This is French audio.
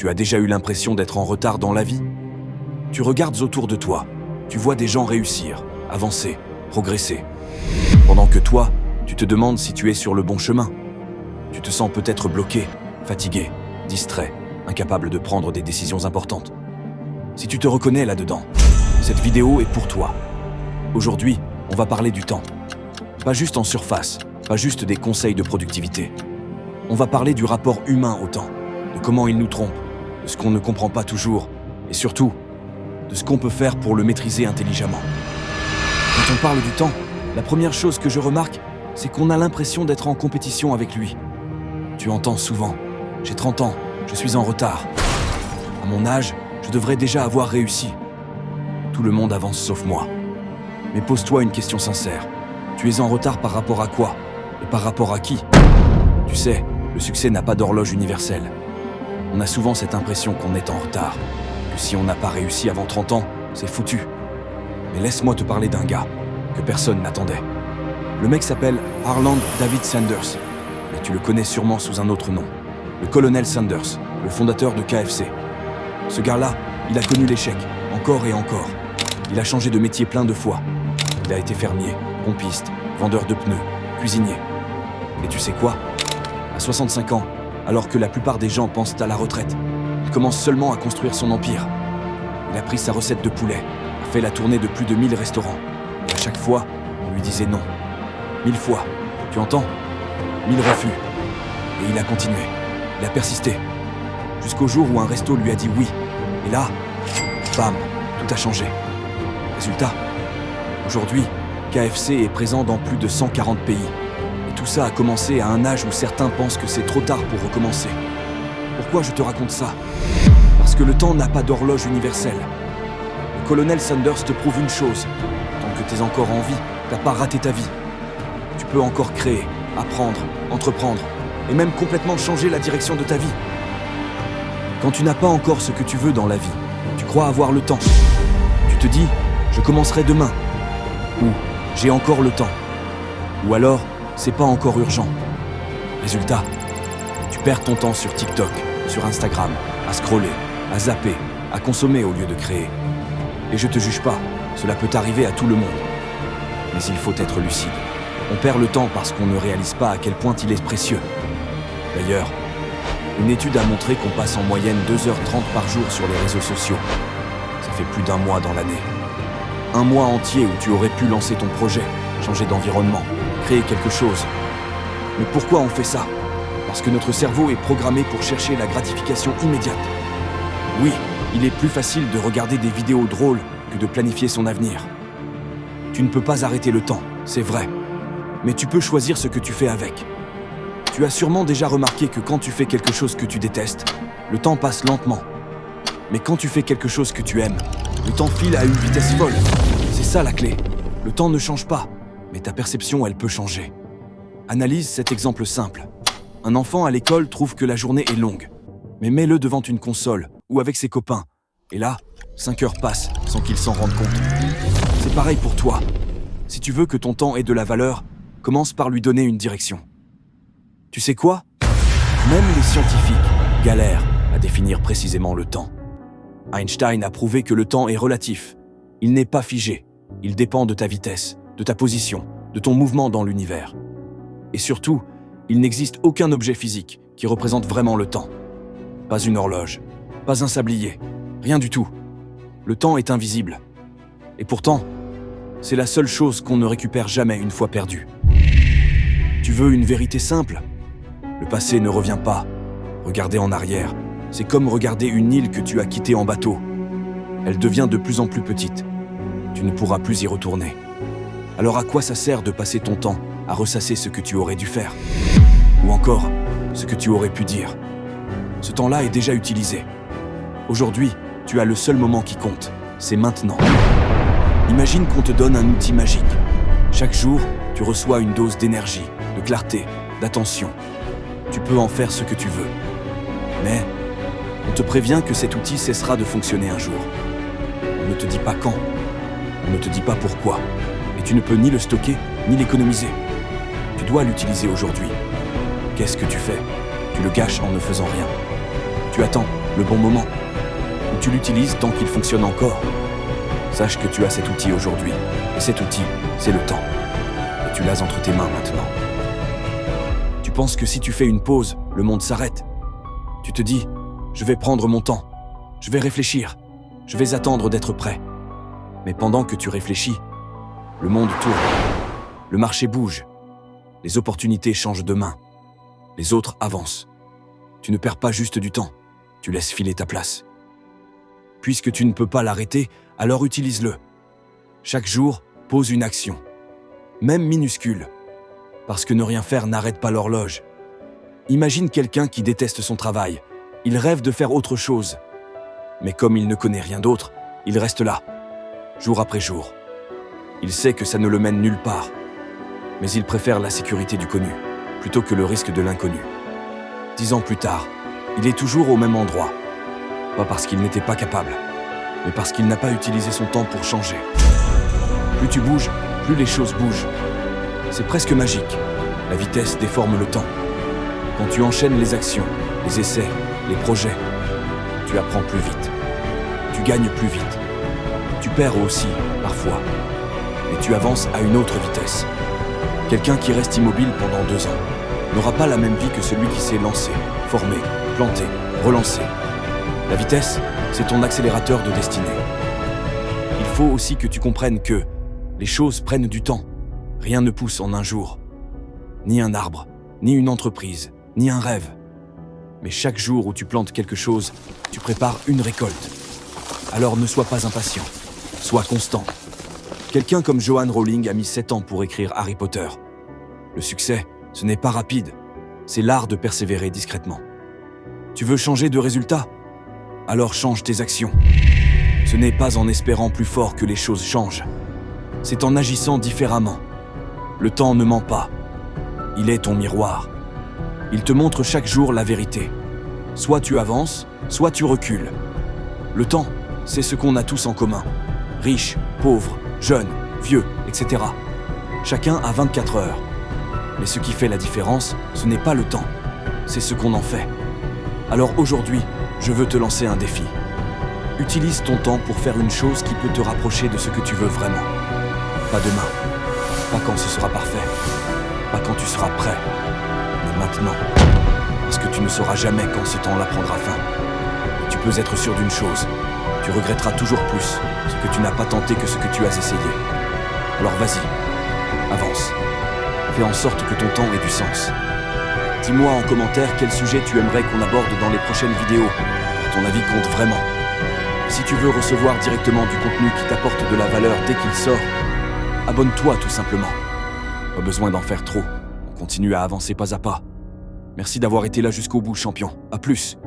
Tu as déjà eu l'impression d'être en retard dans la vie? Tu regardes autour de toi, tu vois des gens réussir, avancer, progresser. Pendant que toi, tu te demandes si tu es sur le bon chemin. Tu te sens peut-être bloqué, fatigué, distrait, incapable de prendre des décisions importantes. Si tu te reconnais là-dedans, cette vidéo est pour toi. Aujourd'hui, on va parler du temps. Pas juste en surface, pas juste des conseils de productivité. On va parler du rapport humain au temps, de comment il nous trompe, de ce qu'on ne comprend pas toujours, et surtout, de ce qu'on peut faire pour le maîtriser intelligemment. Quand on parle du temps, la première chose que je remarque, c'est qu'on a l'impression d'être en compétition avec lui. Tu entends souvent « J'ai 30 ans, je suis en retard. À mon âge, je devrais déjà avoir réussi. » Tout le monde avance sauf moi. Mais pose-toi une question sincère. Tu es en retard par rapport à quoi? Et par rapport à qui? Tu sais, le succès n'a pas d'horloge universelle. On a souvent cette impression qu'on est en retard, que si on n'a pas réussi avant 30 ans, c'est foutu. Mais laisse-moi te parler d'un gars que personne n'attendait. Le mec s'appelle Harland David Sanders, mais tu le connais sûrement sous un autre nom. Le colonel Sanders, le fondateur de KFC. Ce gars-là, il a connu l'échec, encore et encore. Il a changé de métier plein de fois. Il a été fermier, pompiste, vendeur de pneus, cuisinier. Et tu sais quoi? À 65 ans, alors que la plupart des gens pensent à la retraite, il commence seulement à construire son empire. Il a pris sa recette de poulet, a fait la tournée de plus de 1000 restaurants. Et à chaque fois, on lui disait non. 1000 fois, tu entends? 1000 refus. Et il a continué, il a persisté. Jusqu'au jour où un resto lui a dit oui. Et là, bam, tout a changé. Résultat, aujourd'hui, KFC est présent dans plus de 140 pays. Et tout ça a commencé à un âge où certains pensent que c'est trop tard pour recommencer. Pourquoi je te raconte ça? Parce que le temps n'a pas d'horloge universelle. Le colonel Sanders te prouve une chose. Tant que t'es encore en vie, t'as pas raté ta vie. Tu peux encore créer, apprendre, entreprendre, et même complètement changer la direction de ta vie. Quand tu n'as pas encore ce que tu veux dans la vie, tu crois avoir le temps. Tu te dis, je commencerai demain. Ou, j'ai encore le temps. Ou alors, c'est pas encore urgent. Résultat, tu perds ton temps sur TikTok, sur Instagram, à scroller, à zapper, à consommer au lieu de créer. Et je te juge pas, cela peut arriver à tout le monde. Mais il faut être lucide. On perd le temps parce qu'on ne réalise pas à quel point il est précieux. D'ailleurs, une étude a montré qu'on passe en moyenne 2h30 par jour sur les réseaux sociaux. Ça fait plus d'un mois dans l'année. Un mois entier où tu aurais pu lancer ton projet, changer d'environnement, créer quelque chose. Mais pourquoi on fait ça? Parce que notre cerveau est programmé pour chercher la gratification immédiate. Oui, il est plus facile de regarder des vidéos drôles que de planifier son avenir. Tu ne peux pas arrêter le temps, c'est vrai. Mais tu peux choisir ce que tu fais avec. Tu as sûrement déjà remarqué que quand tu fais quelque chose que tu détestes, le temps passe lentement. Mais quand tu fais quelque chose que tu aimes, le temps file à une vitesse folle. C'est ça la clé. Le temps ne change pas, mais ta perception, elle peut changer. Analyse cet exemple simple. Un enfant à l'école trouve que la journée est longue. Mais mets-le devant une console ou avec ses copains. Et là, 5 heures passent sans qu'il s'en rende compte. C'est pareil pour toi. Si tu veux que ton temps ait de la valeur, commence par lui donner une direction. Tu sais quoi? Même les scientifiques galèrent à définir précisément le temps. Einstein a prouvé que le temps est relatif. Il n'est pas figé. Il dépend de ta vitesse, de ta position, de ton mouvement dans l'univers. Et surtout, il n'existe aucun objet physique qui représente vraiment le temps. Pas une horloge, pas un sablier, rien du tout. Le temps est invisible. Et pourtant, c'est la seule chose qu'on ne récupère jamais une fois perdue. Tu veux une vérité simple? Le passé ne revient pas. Regarder en arrière, c'est comme regarder une île que tu as quittée en bateau. Elle devient de plus en plus petite. Tu ne pourras plus y retourner. Alors à quoi ça sert de passer ton temps à ressasser ce que tu aurais dû faire? Ou encore, ce que tu aurais pu dire? Ce temps-là est déjà utilisé. Aujourd'hui, tu as le seul moment qui compte, c'est maintenant. Imagine qu'on te donne un outil magique. Chaque jour, tu reçois une dose d'énergie, de clarté, d'attention. Tu peux en faire ce que tu veux. Mais on te prévient que cet outil cessera de fonctionner un jour. On ne te dit pas quand. On ne te dit pas pourquoi. Et tu ne peux ni le stocker, ni l'économiser. Tu dois l'utiliser aujourd'hui. Qu'est-ce que tu fais? Tu le gâches en ne faisant rien. Tu attends, le bon moment, ou tu l'utilises tant qu'il fonctionne encore. Sache que tu as cet outil aujourd'hui, et cet outil, c'est le temps. Et tu l'as entre tes mains maintenant. Tu penses que si tu fais une pause, le monde s'arrête. Tu te dis, je vais prendre mon temps, je vais réfléchir, je vais attendre d'être prêt. Mais pendant que tu réfléchis, le monde tourne, le marché bouge, les opportunités changent de main, les autres avancent. Tu ne perds pas juste du temps, tu laisses filer ta place. Puisque tu ne peux pas l'arrêter, alors utilise-le. Chaque jour, pose une action, même minuscule, parce que ne rien faire n'arrête pas l'horloge. Imagine quelqu'un qui déteste son travail, il rêve de faire autre chose. Mais comme il ne connaît rien d'autre, il reste là, jour après jour. Il sait que ça ne le mène nulle part, mais il préfère la sécurité du connu, plutôt que le risque de l'inconnu. 10 ans plus tard, il est toujours au même endroit. Pas parce qu'il n'était pas capable, mais parce qu'il n'a pas utilisé son temps pour changer. Plus tu bouges, plus les choses bougent. C'est presque magique. La vitesse déforme le temps. Quand tu enchaînes les actions, les essais, les projets, tu apprends plus vite. Tu gagnes plus vite. Tu perds aussi, parfois. Mais tu avances à une autre vitesse. Quelqu'un qui reste immobile pendant 2 ans n'aura pas la même vie que celui qui s'est lancé, formé, planté, relancé. La vitesse, c'est ton accélérateur de destinée. Il faut aussi que tu comprennes que les choses prennent du temps. Rien ne pousse en un jour. Ni un arbre, ni une entreprise, ni un rêve. Mais chaque jour où tu plantes quelque chose, tu prépares une récolte. Alors ne sois pas impatient, sois constant. Quelqu'un comme Joanne Rowling a mis 7 ans pour écrire Harry Potter. Le succès, ce n'est pas rapide, c'est l'art de persévérer discrètement. Tu veux changer de résultat ? Alors change tes actions. Ce n'est pas en espérant plus fort que les choses changent. C'est en agissant différemment. Le temps ne ment pas. Il est ton miroir. Il te montre chaque jour la vérité. Soit tu avances, soit tu recules. Le temps, c'est ce qu'on a tous en commun. Riches, pauvres, jeunes, vieux, etc. Chacun a 24 heures. Mais ce qui fait la différence, ce n'est pas le temps. C'est ce qu'on en fait. Alors aujourd'hui, je veux te lancer un défi. Utilise ton temps pour faire une chose qui peut te rapprocher de ce que tu veux vraiment. Pas demain, pas quand ce sera parfait, pas quand tu seras prêt, mais maintenant. Parce que tu ne sauras jamais quand ce temps-là prendra fin. Et tu peux être sûr d'une chose, tu regretteras toujours plus ce que tu n'as pas tenté que ce que tu as essayé. Alors vas-y, avance. Fais en sorte que ton temps ait du sens. Dis-moi en commentaire quel sujet tu aimerais qu'on aborde dans les prochaines vidéos. Ton avis compte vraiment. Si tu veux recevoir directement du contenu qui t'apporte de la valeur dès qu'il sort, abonne-toi tout simplement. Pas besoin d'en faire trop. On continue à avancer pas à pas. Merci d'avoir été là jusqu'au bout, champion. À plus.